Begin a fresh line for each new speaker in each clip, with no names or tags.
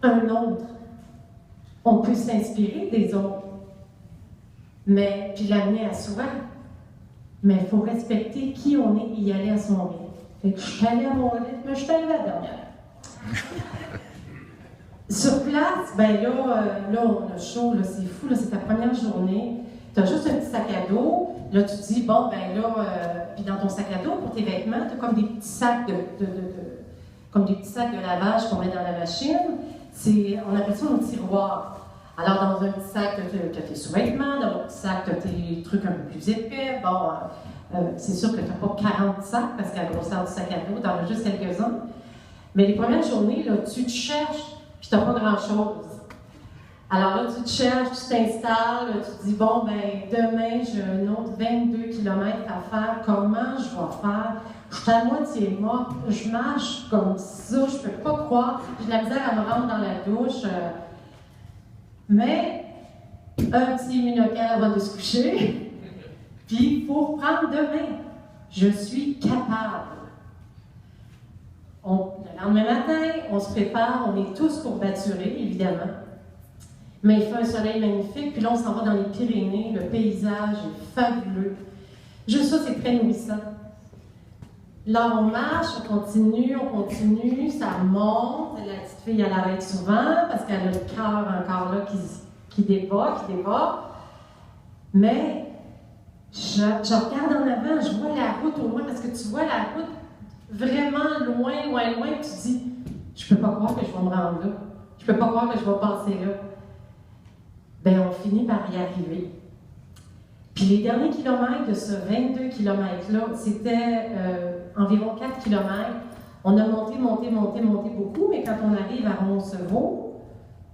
un autre. On peut s'inspirer des autres, mais puis l'amener à soi. Mais il faut respecter qui on est et y aller à son rythme. Fait que je suis allée à mon rythme, je suis allée la dernière. Sur place, ben là, on a chaud, là, c'est fou, là, c'est ta première journée. Tu as juste un petit sac à dos. Là, tu te dis, bon, ben là, puis dans ton sac à dos, pour tes vêtements, tu as comme des petits sacs comme des petits sacs de lavage qu'on met dans la machine. On appelle ça un tiroir. Alors, dans un petit sac, tu as tes sous-vêtements, dans un petit sac, tu as tes trucs un peu plus épais. Bon, c'est sûr que tu n'as pas 40 sacs, parce qu'à la grosseur du sac à dos, tu en as juste quelques-uns. Mais les premières journées, là, tu te cherches, puis tu n'as pas grand-chose. Alors là, tu te cherches, tu t'installes, tu te dis, bon, ben demain, j'ai un autre 22 km à faire. Comment je vais faire? Je suis à moitié morte, je marche comme ça, je peux pas croire. J'ai de la misère à me rendre dans la douche. Mais, un petit minocal avant de se coucher, puis il faut reprendre demain. Je suis capable. Le lendemain matin, on se prépare, on est tous courbaturés, évidemment. Mais il fait un soleil magnifique, puis là, on s'en va dans les Pyrénées, le paysage est fabuleux. Juste ça, c'est très nourrissant. Là, on marche, on continue, ça monte. La petite fille, elle arrête souvent, parce qu'elle a le cœur encore là qui débat. Mais, je regarde en avant, je vois la route au loin, parce que tu vois la route vraiment loin, puis tu dis, je peux pas croire que je vais me rendre là. Je peux pas croire que je vais passer là. Ben, on finit par y arriver. Puis les derniers kilomètres de ce 22 km-là, c'était environ 4 km. On a monté beaucoup, mais quand on arrive à Roncevaux,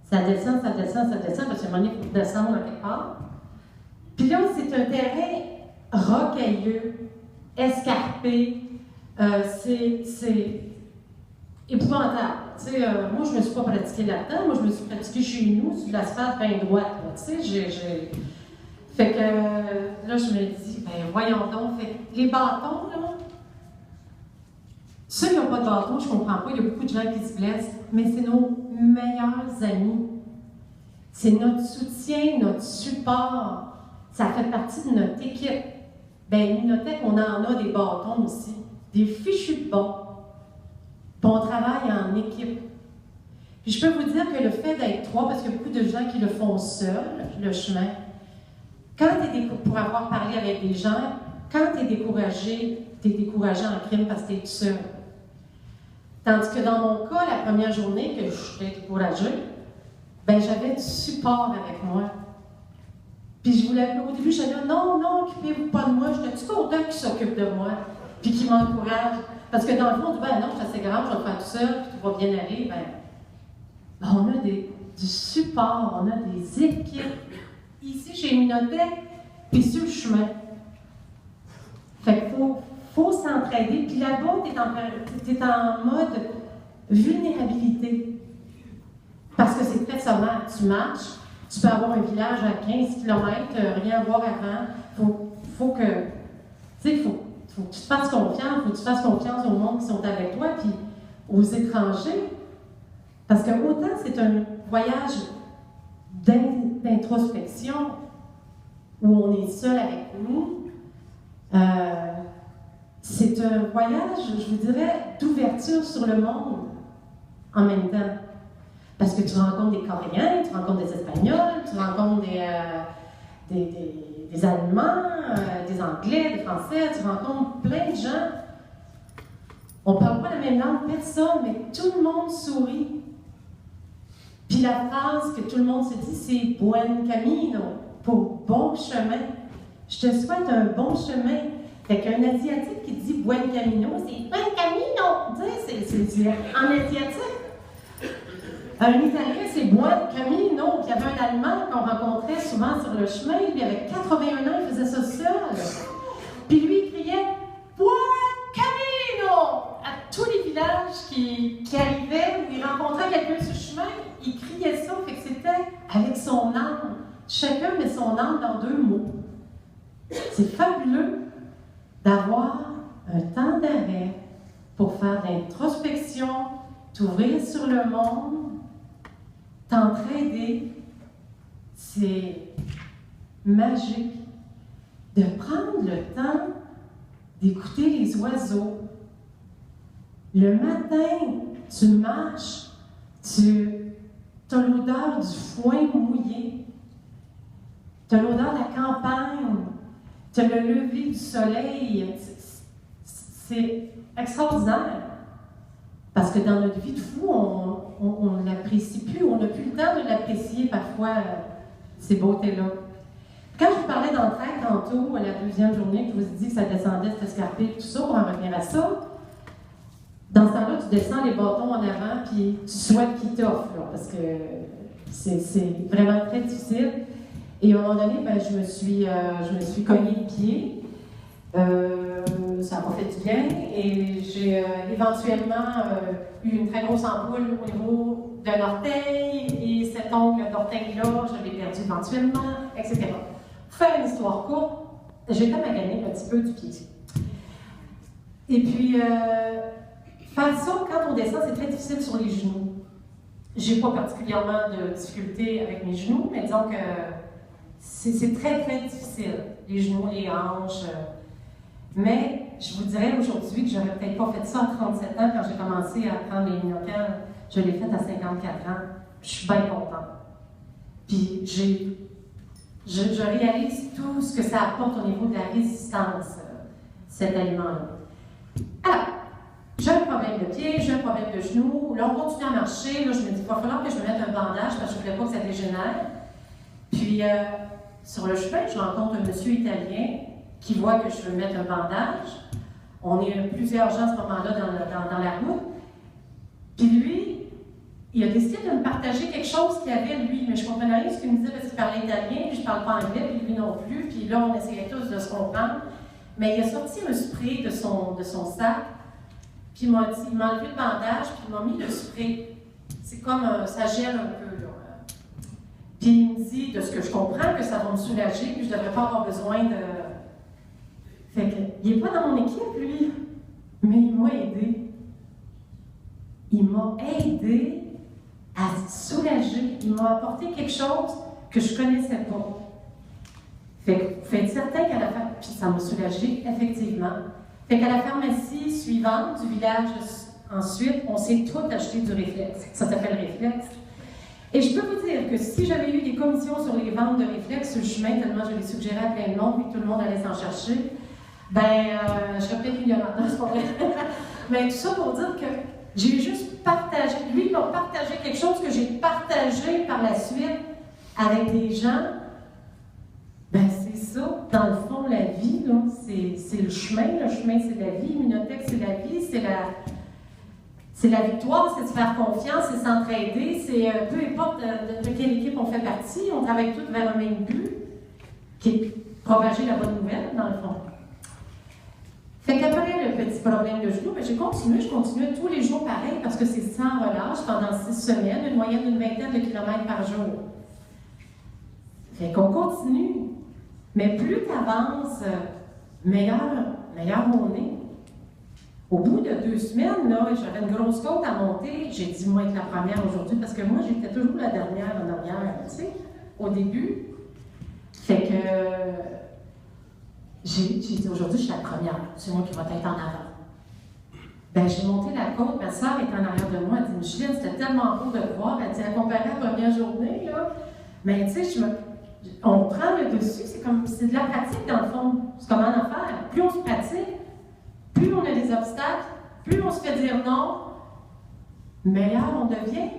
ça descend, parce qu'à un moment donné, il faut descendre à quelque part. Puis là, c'est un terrain rocailleux, escarpé, c'est épouvantable. Moi, je ne me suis pas pratiquée là-dedans. Moi, je me suis pratiquée chez nous, sur l'asphalte bien droite. Fait que là, je me dis, ben voyons donc. Fait les bâtons, là, ceux qui n'ont pas de bâton, je ne comprends pas. Il y a beaucoup de gens qui se blessent, mais c'est nos meilleurs amis. C'est notre soutien, notre support. Ça fait partie de notre équipe. Ben, Lunothèque, on en a des bâtons aussi, des fichus de bons. Puis on travaille en équipe. Puis je peux vous dire que le fait d'être trois, parce qu'il y a beaucoup de gens qui le font seuls, le chemin, pour avoir parlé avec des gens, quand tu es découragé en crime parce que tu es tout seul. Tandis que dans mon cas, la première journée que j'étais découragée, ben j'avais du support avec moi. Puis au début, je disais, non, occupez-vous pas de moi, je suis content qu'ils s'occupent de moi, puis qu'ils m'encouragent. Parce que dans le fond, on dit, ben non, c'est assez grave, je vais le faire tout seul, puis tout va bien aller. Ben on a du support, on a des équipes. Ici, chez Lunothèque, puis sur le chemin. Fait qu'il faut s'entraider. Puis là-bas, tu es en mode vulnérabilité. Parce que c'est très sommaire. Tu marches, tu peux avoir un village à 15 km, rien voir avant. Faut que tu te fasses confiance, faut que tu fasses confiance au monde qui sont avec toi, puis aux étrangers. Parce que autant c'est un voyage d'introspection, où on est seul avec nous, c'est un voyage, je vous dirais, d'ouverture sur le monde en même temps. Parce que tu rencontres des Coréens, tu rencontres des Espagnols, tu rencontres des Allemands, des Anglais, des Français, tu rencontres plein de gens. On ne parle pas la même langue, personne, mais tout le monde sourit. Puis la phrase que tout le monde se dit, c'est Buen Camino, pour bon chemin. Je te souhaite un bon chemin. Fait qu'un Asiatique qui dit Buen Camino, c'est Buen Camino. Tu sais, c'est en asiatique. Un Italien, c'est Buen Camino. Puis il y avait un Allemand qu'on rencontrait souvent sur le chemin. Lui, avec 81 ans, il faisait ça seul. Puis lui, il criait Buen Camino à tous les villages qui arrivaient, où il rencontrait quelqu'un sur le chemin. Il criait ça, fait que c'était avec son âme. Chacun met son âme dans 2 mots. C'est fabuleux d'avoir un temps d'arrêt pour faire de l'introspection, t'ouvrir sur le monde, t'entraider, c'est magique. De prendre le temps d'écouter les oiseaux. Le matin, tu marches, tu as l'odeur du foin mouillé, tu as l'odeur de la campagne, tu as le lever du soleil. C'est extraordinaire. Parce que dans notre vie de fou, on ne l'apprécie plus, on n'a plus le temps de l'apprécier parfois, ces beautés-là. Quand je vous parlais d'entraide tantôt, la deuxième journée, que je vous ai dit que ça descendait, c'était escarpé, tout ça, on va revenir à ça. Dans ce temps-là, tu descends les bâtons en avant, puis tu souhaites qu'ils t'offrent, parce que c'est vraiment très difficile. Et à un moment donné, ben, je me suis cogné le pied. Ça m'a fait du bien. Et j'ai éventuellement eu une très grosse ampoule au niveau d'un orteil. Et cet ongle d'orteil-là, je l'ai perdu éventuellement, etc. Pour faire une histoire courte, j'ai fait maganer un petit peu du pied. Et puis, faire ça, quand on descend, c'est très difficile sur les genoux. J'ai pas particulièrement de difficulté avec mes genoux, mais disons que c'est très, très difficile. Les genoux, les hanches. Mais je vous dirais aujourd'hui que j'aurais peut-être pas fait ça à 37 ans quand j'ai commencé à prendre les minocales. Je l'ai fait à 54 ans. Je suis bien contente. Puis je réalise tout ce que ça apporte au niveau de la résistance, cet aliment-là. Alors, j'ai un problème de pied, j'ai un problème de genou. Là, on continue à marcher. Là, je me dis, il va falloir que je me mette un bandage parce que je ne voulais pas que ça dégénère. Puis, sur le chemin, je rencontre un monsieur italien qui voit que je veux mettre un bandage. On est plusieurs gens à ce moment-là dans la route. Puis lui, il a décidé de me partager quelque chose qu'il avait lui, mais je ne comprenais rien ce qu'il me disait parce qu'il parlait italien, puis je ne parle pas anglais, puis lui non plus. Puis là, on essayait tous de se comprendre. Mais il a sorti un spray de son sac, puis il m'a enlevé le bandage, puis il m'a mis le spray. C'est comme ça gèle un peu, là. Puis il me dit, de ce que je comprends, que ça va me soulager, puis je ne devrais pas avoir besoin de... Fait que, il n'est pas dans mon équipe, lui, mais il m'a aidé. Il m'a aidé à se soulager. Il m'a apporté quelque chose que je ne connaissais pas. Fait que, faites certain qu'à la pharmacie, puis ça m'a soulagé, effectivement. Fait qu'à la pharmacie suivante du village, ensuite, on s'est tous acheté du réflexe. Ça s'appelle réflexe. Et je peux vous dire que si j'avais eu des commissions sur les ventes de réflexe sur le chemin, tellement je les suggérais à plein de monde, puis que tout le monde allait s'en chercher, je serais peut-être millionnaire, c'est pas vrai. Mais tout ça pour dire que j'ai juste partagé, lui il m'a partagé quelque chose que j'ai partagé par la suite avec des gens. C'est ça, dans le fond, la vie, c'est le chemin c'est la vie, Immunotech c'est la vie, c'est la victoire, c'est de se faire confiance, c'est s'entraider, c'est peu importe de quelle équipe on fait partie, on travaille tous vers un même but, qui est propager la bonne nouvelle, dans le fond. Fait qu'après le petit problème de genou, je continuais tous les jours pareil, parce que c'est sans relâche pendant 6 semaines, une moyenne d'une vingtaine de kilomètres par jour. Fait qu'on continue. Mais plus tu avances, meilleur on est. Au bout de 2 semaines, là, j'avais une grosse côte à monter. J'ai dit, moi, être la première aujourd'hui, parce que moi, j'étais toujours la dernière en arrière, tu sais, au début. Fait que j'ai dit, aujourd'hui, je suis la première. C'est moi qui vais être en avant. J'ai monté la côte, ma soeur était en arrière de moi. Elle dit, Micheline, c'était tellement beau de te voir. Elle dit, à comparer à la première journée, là. Mais tu sais, on prend le dessus, c'est de la pratique dans le fond. C'est comme en affaires. Plus on se pratique, plus on a des obstacles, plus on se fait dire non, meilleur on devient.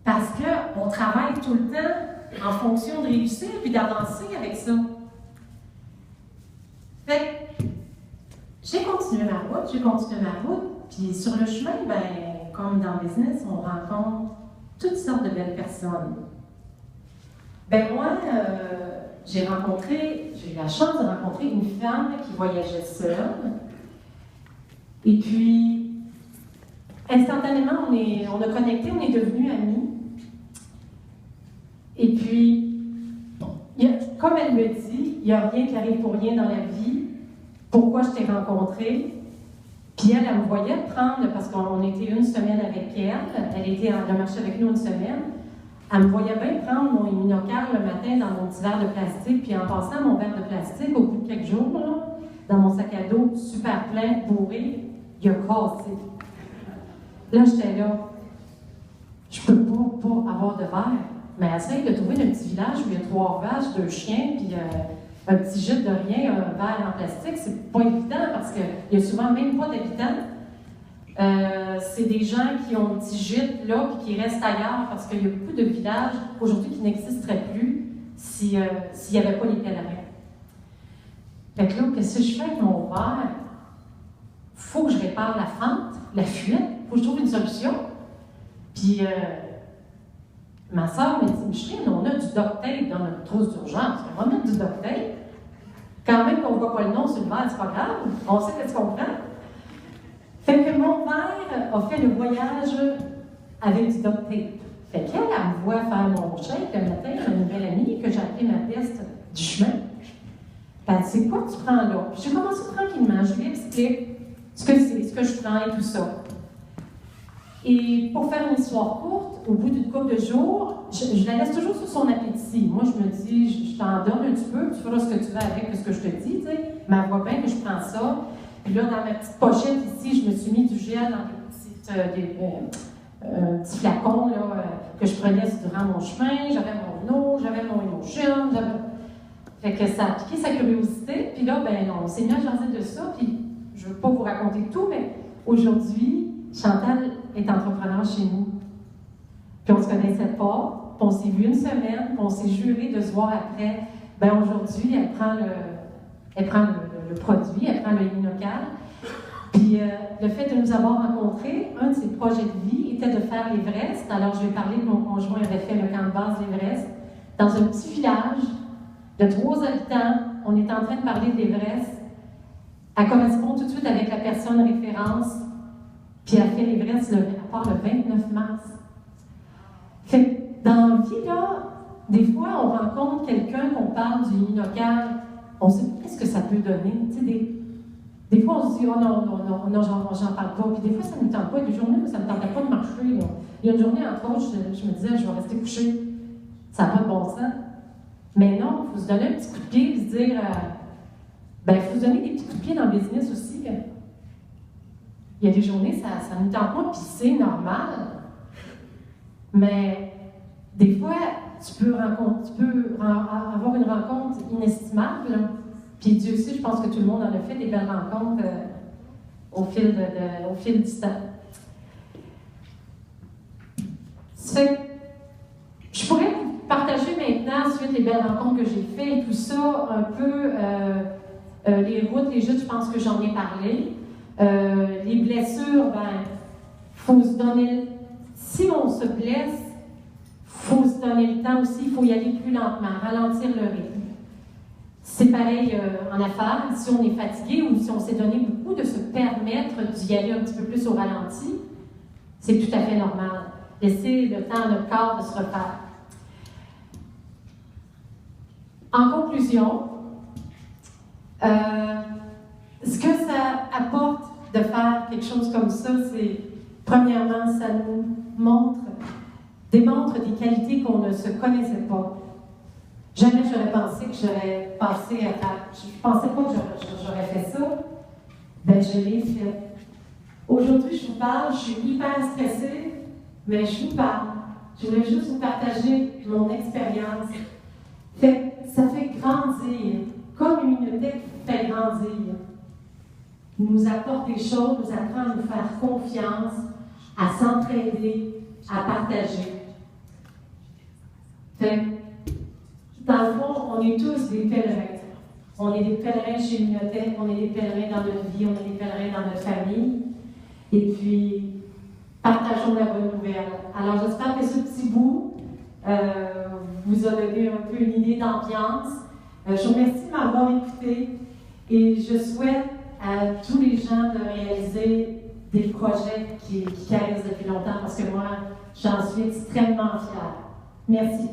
Parce qu'on travaille tout le temps en fonction de réussir puis d'avancer avec ça. Fait que j'ai continué ma route, puis sur le chemin, comme dans le business, on rencontre toutes sortes de belles personnes. Moi, j'ai eu la chance de rencontrer une femme qui voyageait seule. Et puis, instantanément, on a connecté, on est devenus amis. Et puis, comme elle me dit, il n'y a rien qui arrive pour rien dans la vie. Pourquoi je t'ai rencontrée? Puis elle me voyait prendre, parce qu'on était une semaine avec elle a marché avec nous une semaine. Elle me voyait bien prendre mon immunocal le matin dans mon petit verre de plastique, puis en passant mon verre de plastique, au bout de quelques jours, là, dans mon sac à dos, super plein, bourré, il a cassé. Là, j'étais là. Je peux pas avoir de verre. Mais essaye de trouver un petit village où il y a 3 vaches, 2 chiens, puis un petit gîte de rien, un verre en plastique. C'est pas évident parce qu'il y a souvent même pas d'habitants. C'est des gens qui ont un petit gîte là, puis qui restent ailleurs parce qu'il y a beaucoup de villages aujourd'hui qui n'existeraient plus s'il n'y avait pas les pèlerins. Fait que là, qu'est-ce que je fais avec mon verre? Il faut que je répare la fente, la fuite, il faut que je trouve une solution. Puis, ma soeur m'a dit, Micheline, on a du duct tape dans notre trousse d'urgence. On va mettre du duct tape. Quand même qu'on ne voit pas le nom sur le verre, c'est pas grave. On sait qu'est-ce qu'on prend. Fait que mon père a fait le voyage avec du duct tape. Fait qu'elle, elle me voit faire mon shake le matin, ma nouvelle amie, que j'ai appelée ma peste du chemin. Elle dit, c'est quoi tu prends là? Puis j'ai commencé tranquillement, je lui explique ce que c'est, ce que je prends et tout ça. Et pour faire une histoire courte, au bout d'une couple de jours, je la laisse toujours sur son appétit. Moi, je me dis, je t'en donne un petit peu, tu feras ce que tu veux avec ce que je te dis, tu sais. Mais elle voit bien que je prends ça. Puis là, dans ma petite pochette ici, je me suis mis du gel dans des petits flacons là, que je prenais durant mon chemin. J'avais mon eau, j'avais mon émotion, fait que ça a piqué sa curiosité. Puis là, ben, on s'est mis à jaser de ça. Puis je ne veux pas vous raconter tout, mais aujourd'hui, Chantal est entrepreneur chez nous. Puis on ne se connaissait pas, puis on s'est vu une semaine, puis on s'est juré de se voir après. Ben aujourd'hui, elle prend le produit, elle prend le immunocal. Puis le fait de nous avoir rencontrés, un de ses projets de vie était de faire l'Everest. Alors je vais parler que mon conjoint avait fait le camp de base l'Everest dans un petit village de 3 habitants. On est en train de parler de l'Everest. Elle correspond tout de suite avec la personne référence. Puis elle fait l'Everest, elle part le 29 mars. Fait que dans la vie, là, des fois, on rencontre quelqu'un qu'on parle du immunocal, on sait pas ce que ça peut donner. Tu sais, des fois, on se dit, oh non, j'en parle pas. Puis des fois, ça ne nous tente pas. Il y a des journées où ça ne me tentait pas de marcher. Là. Il y a une journée, entre autres, je me disais, je vais rester couchée. Ça n'a pas de bon sens. Mais non, il faut se donner un petit coup de pied et se dire, il faut se donner des petits coups de pied dans le business aussi. Il y a des journées, ça ne nous tente pas, puis c'est normal. Mais des fois, tu peux avoir une rencontre inestimable. Là. Puis Dieu sait, je pense que tout le monde en a fait des belles rencontres au fil du temps. Je pourrais vous partager maintenant, suite les belles rencontres que j'ai faites et tout ça, un peu les routes, les gîtes, je pense que j'en ai parlé. Les blessures, faut se donner. Si on se blesse, faut se donner le temps aussi, il faut y aller plus lentement, ralentir le rythme. C'est pareil en affaires, si on est fatigué ou si on s'est donné beaucoup de se permettre d'y aller un petit peu plus au ralenti, c'est tout à fait normal. Laisser le temps à notre corps de se refaire. En conclusion, ce que ça apporte de faire quelque chose comme ça, c'est, premièrement, ça nous démontre des qualités qu'on ne se connaissait pas. Jamais j'aurais pensé que j'aurais passé à table. Je ne pensais pas que j'aurais fait ça. Ben, je l'ai fait. Aujourd'hui, je vous parle, je suis hyper stressée, mais je vous parle. Je voulais juste vous partager mon expérience. Ça fait grandir, comme une bibliothèque fait grandir. Nous apporte des choses, nous apprend à nous faire confiance, à s'entraider, à partager. Dans le fond, on est tous des pèlerins. On est des pèlerins chez l'Immunothèque, on est des pèlerins dans notre vie, on est des pèlerins dans notre famille. Et puis, partageons la bonne nouvelle. Alors, j'espère que ce petit bout vous a donné un peu une idée d'ambiance. Je vous remercie de m'avoir écouté et je souhaite à tous les gens de réaliser des projets qui caressent depuis longtemps parce que moi, j'en suis extrêmement fière. Merci.